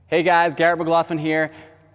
Hey guys, Garrett McLaughlin here.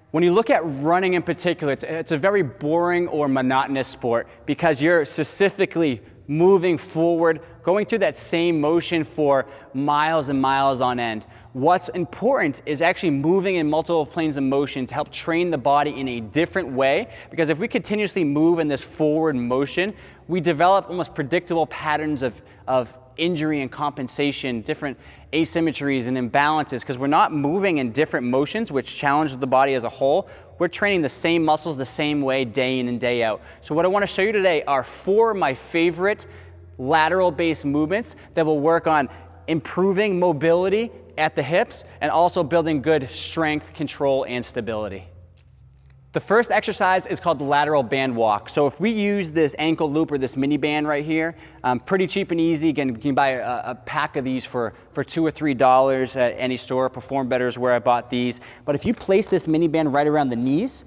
When you look at running in particular, it's a very boring or monotonous sport because you're specifically moving forward, going through that same motion for miles and miles on end. What's important is actually moving in multiple planes of motion to help train the body in a different way, because if we continuously move in this forward motion, we develop almost predictable patterns of injury and compensation, different asymmetries and imbalances, because we're not moving in different motions, which challenge the body as a whole. We're training the same muscles the same way day in and day out. So what I want to show you today are 4 of my favorite lateral-based movements that will work on improving mobility at the hips and also building good strength, control, and stability. The first exercise is called the lateral band walk. So if we use this ankle loop or this mini band right here, pretty cheap and easy. Again, you can buy a pack of these for $2 or $3 at any store. Perform Better is where I bought these. But if you place this mini band right around the knees,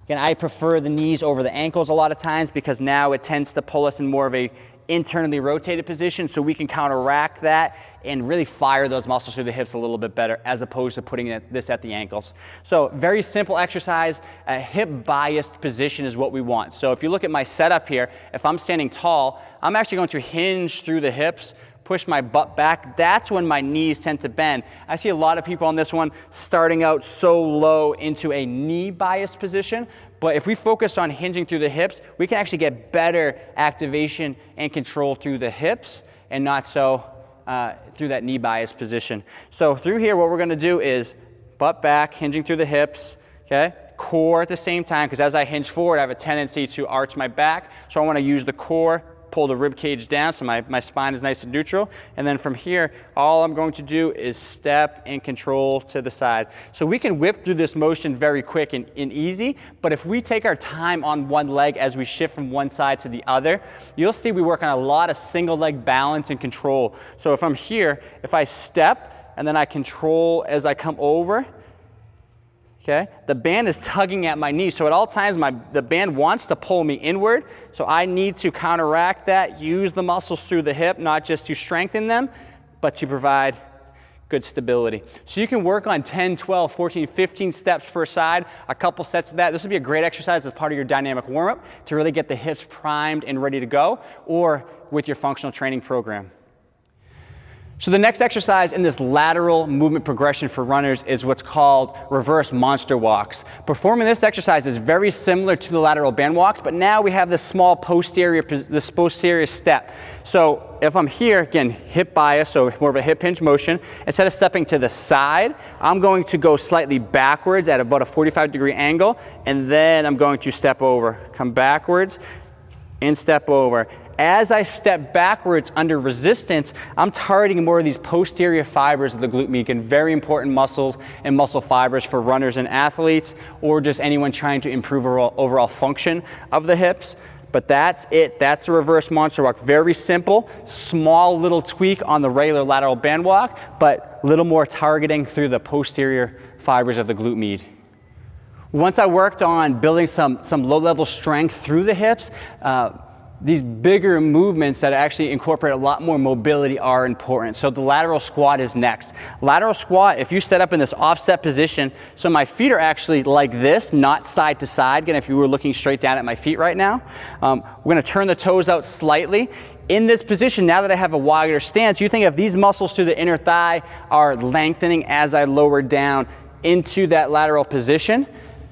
again, I prefer the knees over the ankles a lot of times because now it tends to pull us in more of a internally rotated position, so we can counteract that and really fire those muscles through the hips a little bit better as opposed to putting this at the ankles. So very simple exercise. A hip biased position is what we want. So if you look at my setup here, if I'm standing tall, I'm actually going to hinge through the hips, push my butt back. That's when my knees tend to bend. I see a lot of people on this one starting out so low into a knee biased position, but if we focus on hinging through the hips, we can actually get better activation and control through the hips and not so through that knee biased position. So through here, what we're gonna do is butt back, hinging through the hips, okay? Core at the same time, because as I hinge forward, I have a tendency to arch my back. So I wanna use the core, pull the rib cage down so my spine is nice and neutral. And then from here, all I'm going to do is step and control to the side. So we can whip through this motion very quick and easy, but if we take our time on one leg as we shift from one side to the other, you'll see we work on a lot of single leg balance and control. So if I'm here, if I step and then I control as I come over, okay, the band is tugging at my knee, so at all times the band wants to pull me inward, so I need to counteract that, use the muscles through the hip, not just to strengthen them, but to provide good stability. So you can work on 10, 12, 14, 15 steps per side, a couple sets of that. This would be a great exercise as part of your dynamic warm-up to really get the hips primed and ready to go, or with your functional training program. So the next exercise in this lateral movement progression for runners is what's called reverse monster walks. Performing this exercise is very similar to the lateral band walks, but now we have this small posterior step. So if I'm here, again, hip bias, so more of a hip hinge motion, instead of stepping to the side, I'm going to go slightly backwards at about a 45-degree angle, and then I'm going to step over, come backwards, and step over. As I step backwards under resistance, I'm targeting more of these posterior fibers of the glute median, very important muscles and muscle fibers for runners and athletes, or just anyone trying to improve overall function of the hips. But that's it, that's a reverse monster walk. Very simple, small little tweak on the regular lateral band walk, but a little more targeting through the posterior fibers of the glute med. Once I worked on building some low-level strength through the hips, these bigger movements that actually incorporate a lot more mobility are important. So the lateral squat is next. Lateral squat, if you set up in this offset position, so my feet are actually like this, not side to side. Again, if you were looking straight down at my feet right now, we're gonna turn the toes out slightly. In this position, now that I have a wider stance, you think of these muscles through the inner thigh are lengthening as I lower down into that lateral position.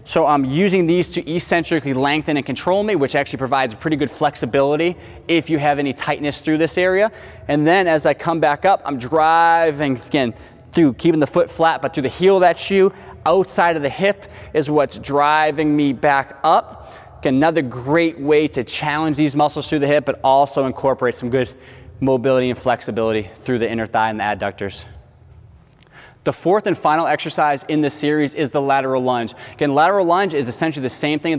So I'm using these to eccentrically lengthen and control me, which actually provides pretty good flexibility if you have any tightness through this area. And then as I come back up, I'm driving, again, through keeping the foot flat, but through the heel of that shoe, outside of the hip is what's driving me back up. Again, another great way to challenge these muscles through the hip, but also incorporate some good mobility and flexibility through the inner thigh and the adductors. The fourth and final exercise in this series is the lateral lunge. Again, lateral lunge is essentially the same thing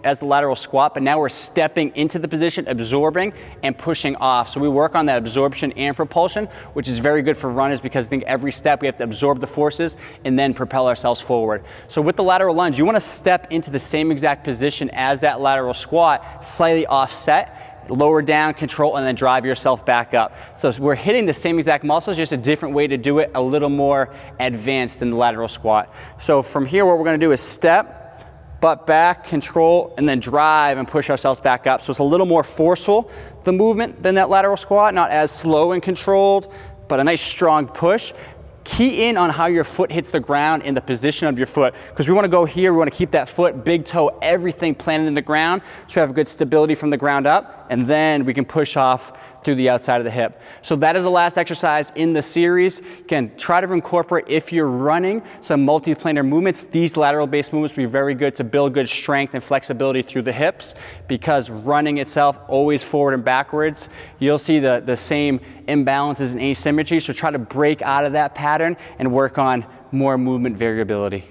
as the lateral squat, but now we're stepping into the position, absorbing and pushing off. So we work on that absorption and propulsion, which is very good for runners because I think every step we have to absorb the forces and then propel ourselves forward. So with the lateral lunge, you want to step into the same exact position as that lateral squat, slightly offset. lower down, control, and then drive yourself back up. So we're hitting the same exact muscles, just a different way to do it, a little more advanced than the lateral squat. So from here, what we're gonna do is step, butt back, control, and then drive and push ourselves back up. So it's a little more forceful, the movement, than that lateral squat, not as slow and controlled, but a nice strong push. Key in on how your foot hits the ground and the position of your foot, because we want to go here, we want to keep that foot, big toe, everything planted in the ground, so we have good stability from the ground up, and then we can push off through the outside of the hip. So that is the last exercise in the series. Again, try to incorporate, if you're running, some multi-planar movements. These lateral-based movements will be very good to build good strength and flexibility through the hips, because running itself, always forward and backwards, you'll see the same imbalances and asymmetry. So try to break out of that pattern and work on more movement variability.